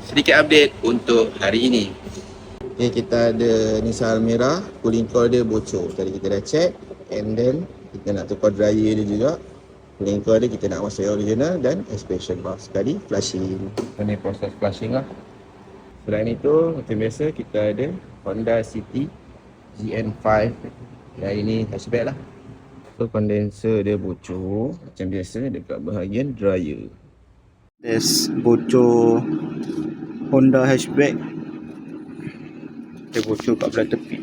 sedikit update untuk hari ini. Okay, kita ada Nissan Almera, cooling coil dia bocor. Tadi kita dah check, and then kita nak tukar dryer dia juga. Cooling coil dia kita nak masuk yang original dan expansion valve sekali flushing. Ini proses flushing lah. Selain itu, macam biasa kita ada Honda City GN5. Yang ini hatchback lah. So condenser dia bocor macam biasa dekat bahagian dryer. Test bocor Honda hatchback. Dia bocor kat belah tepi.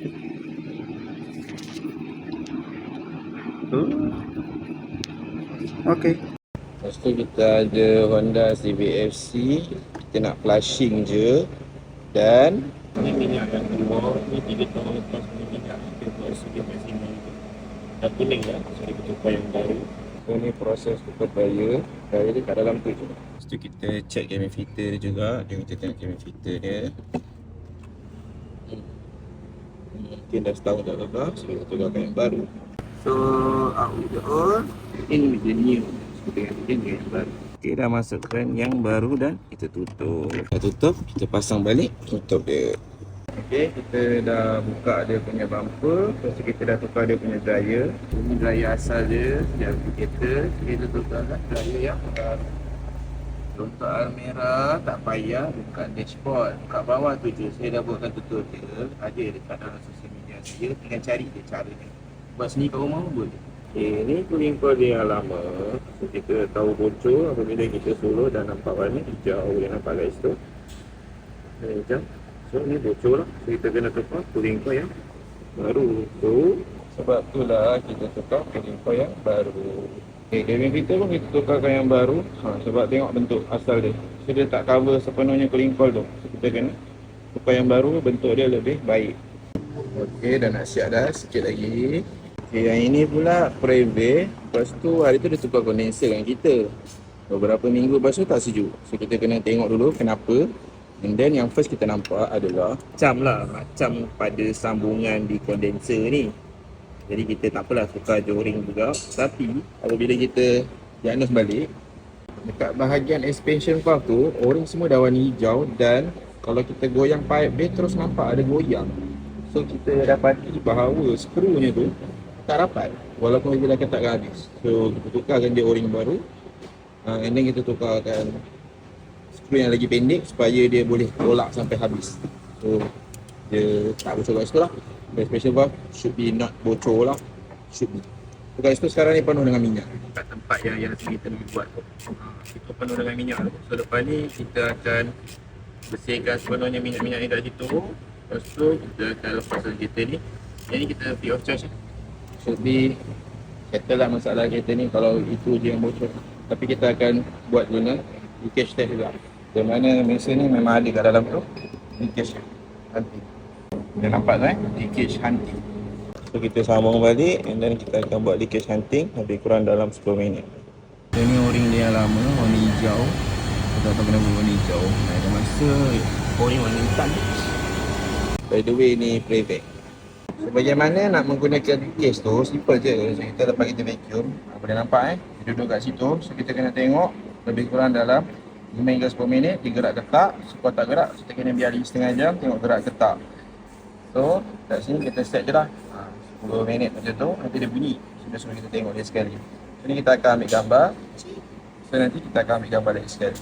Okey. Lepas tu kita ada Honda CBFC. Kita nak flushing je. Dan ini minyak yang keluar, ni 3 tahun lepas ni minyak kita buat segi maksimum tu. Dah kuning dah, so dia tukar yang baru. so ni proses tukar dryer. Dryer dia kat dalam tu je. Lepas tu kita check cabin filter dia juga. Jom kita tengok cabin filter dia. Mungkin dah setahun tak tukar, so kita tukarkan yang baru. So out with the old, in with the new. So kita tengok yang baru. Okay, dah masukkan yang baru dan kita tutup. Dah tutup, kita pasang balik, tutup dia. Okay, kita dah buka dia punya bumper. Lepas tu kita dah tukar dia punya dryer. Ini dryer asal dia, yang kita tukarkan dryer yang baru. Untuk Almera tak payah buka dashboard, buka bawah tu je. Saya dah buatkan tutorial, ada dekat dalam sosial media saya. Tinggal cari je caranya. Buat sendiri kat rumah pun boleh. Okay, ni cooling coil dia yang lama. So kita tahu bocor apabila kita suluh dan nampak warna hijau. Boleh nampak guys tu. Hijau. So ni bocor lah. So kita kena tukar cooling coil yang baru. So sebab itulah kita tukar cooling coil yang baru. Okay, cabin filter pun kita tukarkan yang baru. Sebab tengok bentuk asal dia. So dia tak cover sepenuhnya cooling coil tu. So kita kena tukar yang baru, bentuk dia lebih baik. Okey, dah nak siap dah, sikit lagi. Okay, yang ini pula Preve. Lepas tu hari tu dia tukar kondenser dengan kita. Beberapa minggu lepas tu tak sejuk. So kita kena tengok dulu kenapa. And then yang first kita nampak adalah macam pada sambungan di kondenser ni. Jadi kita tak apalah tukar joring juga. Tapi apabila kita diagnose balik, dekat bahagian expansion valve tu, o-ring semua dah warna hijau. Dan kalau kita goyang pipe dia terus nampak ada goyang. So kita dapati bahawa skrunya tu tak rapat walaupun dia dah ketatkan habis. So kita tukarkan dia o-ring baru. And then kita tukarkan skru yang lagi pendek supaya dia boleh tolak sampai habis. So dia tak bocor kat situ lah. The special valve should be not bocor lah. Should be. So kat situ sekarang ni penuh dengan minyak. Kat tempat yang kita nak buat tu, itu penuh dengan minyak tu. So lepas ni kita akan bersihkan sepenuhnya minyak-minyak ni kat situ. Lepas tu kita akan lepaskan kereta ni. Yang ni kita free of charge lah. Should be settle lah masalah kereta ni kalau itu je yang bocor. Tapi kita akan buat guna leakage test juga. Di mana mesin ni memang ada kat dalam tu leakage hunting. Dah nampak tu leakage hunting. So kita sambung balik and then kita akan buat leakage hunting lebih kurang dalam 10 minit. Ini o-ring dia yang lama, warna hijau. Kita tak tahu kenapa warna hijau. Ada masa o-ring warna hitam. By the way ni Preve. So, bagaimana nak menggunakan case tu, simple je. So, kita lepas kita vacuum, boleh nampak dia duduk kat situ. So kita kena tengok lebih kurang dalam 5 hingga 10 minit, dia gerak ke tak. So kalau tak gerak, kita kena biari setengah jam, tengok gerak ke tak. So kat sini kita set je lah 10 minit macam tu, nanti dia bunyi. So dia suruh kita tengok dia sekali. So ni kita akan ambil gambar. So nanti kita akan ambil gambar lagi sekali.